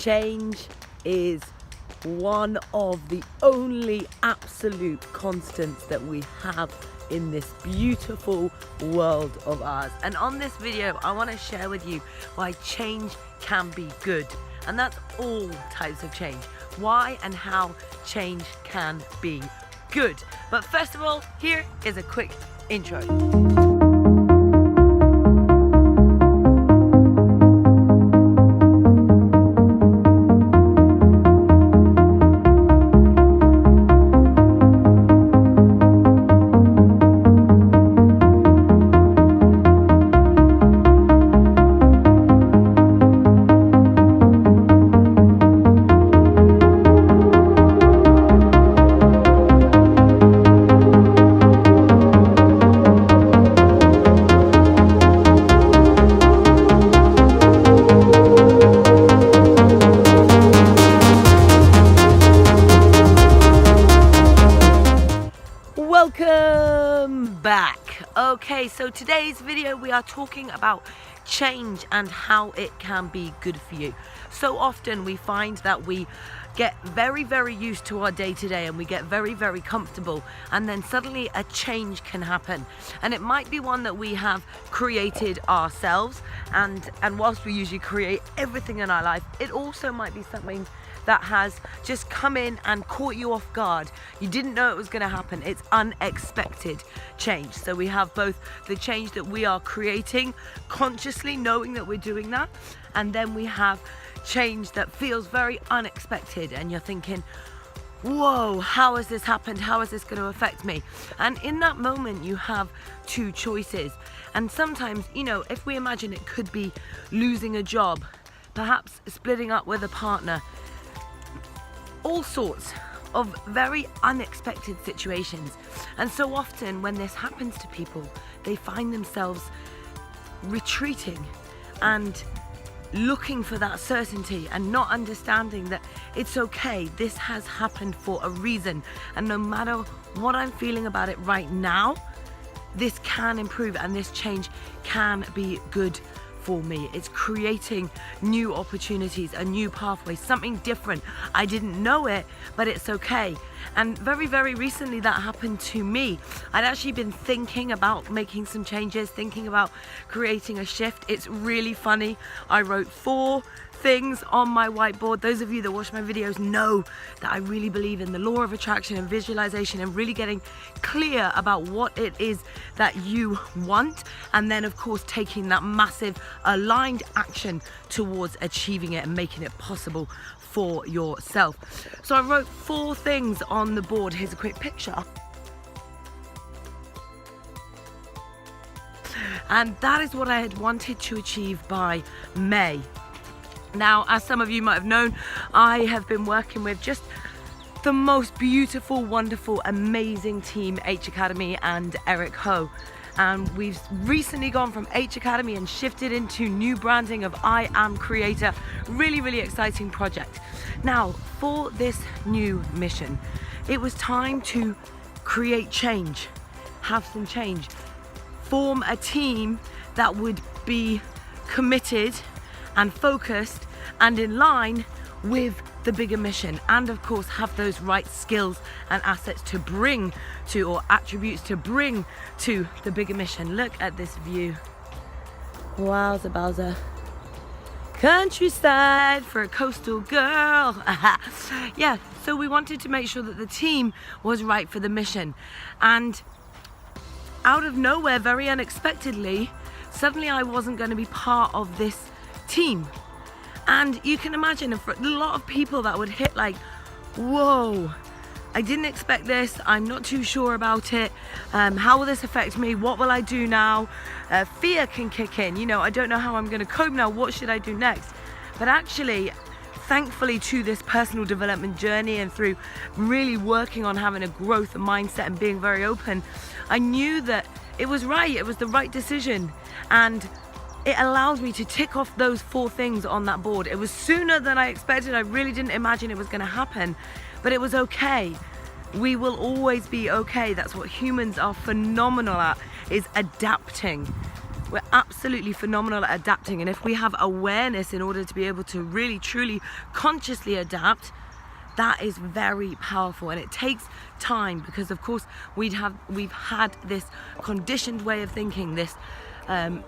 change is one of the only absolute constants that we have in this beautiful world of ours. And on this video, I want to share with you why change can be good. And that's all types of change. Why and how change can be good. But first of all, here is a quick intro. Welcome back. Okay, so today's video we are talking about change and how it can be good for you. So often we find that we get very used to our day-to-day and we get very comfortable, and then suddenly a change can happen, and it might be one that we have created ourselves, and whilst we usually create everything in our life, it also might be something that has just come in and caught you off guard. You didn't know it was going to happen. It's unexpected change. So we have both the change that we are creating consciously, knowing that we're doing that, and then we have change that feels very unexpected, and you're thinking, whoa, how has this happened? How is this going to affect me? And in that moment you have two choices. And sometimes, you know, if we imagine it could be losing a job, perhaps splitting up with a partner, all sorts of very unexpected situations. And so often when this happens to people, they find themselves retreating and looking for that certainty and not understanding that it's okay, this has happened for a reason, and no matter what I'm feeling about it right now, this can improve and this change can be good for me. It's creating new opportunities, a new pathway, something different. I didn't know it, but it's okay. And very recently that happened to me. I'd actually been thinking about making some changes, thinking about creating a shift. It's really funny. I wrote 4 things on my whiteboard. Those of you that watch my videos know that I really believe in the law of attraction and visualization and really getting clear about what it is that you want, and then of course taking that massive aligned action towards achieving it and making it possible for yourself. So I wrote 4 things on the board. Here's a quick picture. And that is what I had wanted to achieve by May. Now, as some of you might have known, I have been working with just the most beautiful, wonderful, amazing team, H Academy and Eric Ho. And we've recently gone from H Academy and shifted into new branding of I Am Creator. Really exciting project. Now, for this new mission, it was time to create change, have some change, form a team that would be committed and focused and in line with the bigger mission, and of course have those right skills and assets to bring to, or attributes to bring to, the bigger mission. Look at this view. Wowza bowser. Countryside for a coastal girl. Yeah, so we wanted to make sure that the team was right for the mission, and out of nowhere, very unexpectedly, suddenly I wasn't going to be part of this team. And you can imagine for a lot of people that would hit like, whoa, I didn't expect this, I'm not too sure about it, how will this affect me, what will I do now? Fear can kick in, you know, I don't know how I'm going to cope now, what should I do next? But actually, thankfully to this personal development journey and through really working on having a growth mindset and being very open, I knew that it was right, it was the right decision, and it allowed me to tick off those 4 things on that board. It was sooner than I expected. I really didn't imagine it was going to happen, but it was okay. We will always be okay. That's what humans are phenomenal at, is adapting. We're absolutely phenomenal at adapting, and if we have awareness in order to be able to really truly consciously adapt, that is very powerful. And it takes time, because of course we've had this conditioned way of thinking, this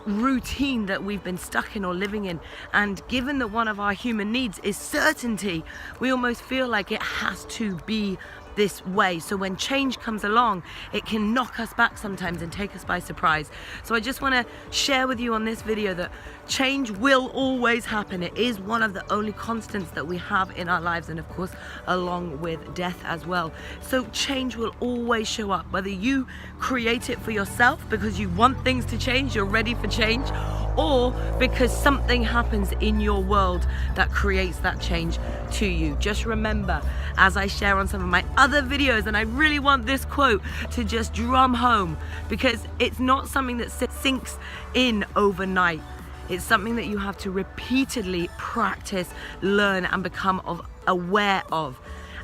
routine that we've been stuck in or living in, and given that one of our human needs is certainty, we almost feel like it has to be this way. So when change comes along, it can knock us back sometimes and take us by surprise. So I just want to share with you on this video that change will always happen. It is one of the only constants that we have in our lives, and of course along with death as well. So change will always show up, whether you create it for yourself because you want things to change, you're ready for change, or because something happens in your world that creates that change to you. Just remember, as I share on some of my other videos, and I really want this quote to just drum home, because it's not something that sinks in overnight. It's something that you have to repeatedly practice, learn, and become aware of.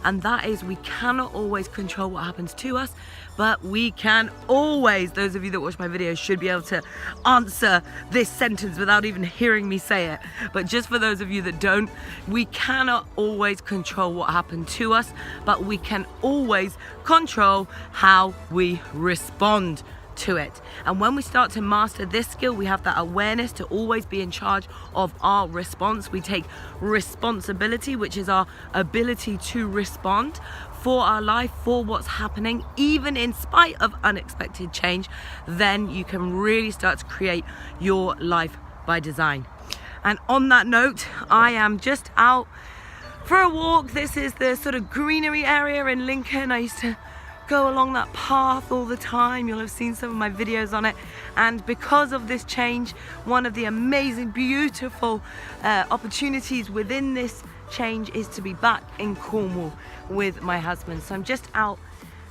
And that is, we cannot always control what happens to us, but we can always, those of you that watch my videos should be able to answer this sentence without even hearing me say it. But just for those of you that don't, we cannot always control what happened to us, but we can always control how we respond to it. And when we start to master this skill, we have that awareness to always be in charge of our response. We take responsibility, which is our ability to respond for our life, for what's happening, even in spite of unexpected change. Then you can really start to create your life by design. And on that note, I am just out for a walk. This is the sort of greenery area in Lincoln. I used to go along that path all the time. You'll have seen some of my videos on it. And because of this change, one of the amazing, beautiful opportunities within this change is to be back in Cornwall with my husband. So I'm just out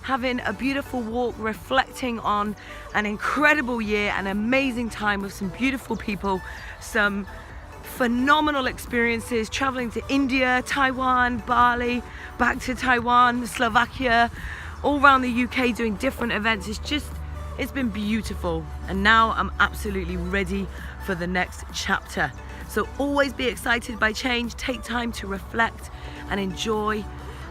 having a beautiful walk, reflecting on an incredible year, an amazing time with some beautiful people, some phenomenal experiences, traveling to India, Taiwan, Bali, back to Taiwan, Slovakia, all around the UK doing different events. It's been beautiful, and now I'm absolutely ready for the next chapter. So always be excited by change. Take time to reflect and enjoy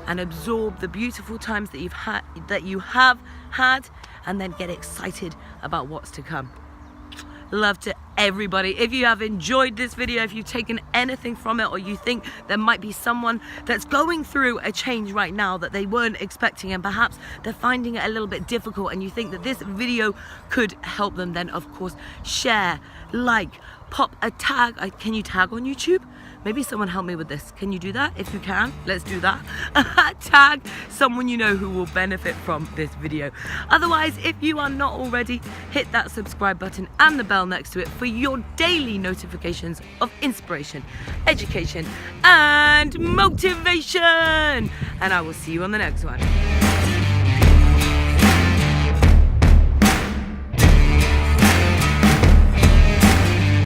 and absorb the beautiful times that you have had, and then get excited about what's to come. Love to everybody. If you have enjoyed this video, if you've taken anything from it, or you think there might be someone that's going through a change right now that they weren't expecting, and perhaps they're finding it a little bit difficult, and you think that this video could help them, then of course share, like, pop a tag. Can you tag on YouTube? Maybe someone help me with this. Can you do that? If you can, let's do that. Tag someone you know who will benefit from this video. Otherwise, if you are not already, hit that subscribe button and the bell next to it for your daily notifications of inspiration, education, and motivation. And I will see you on the next one.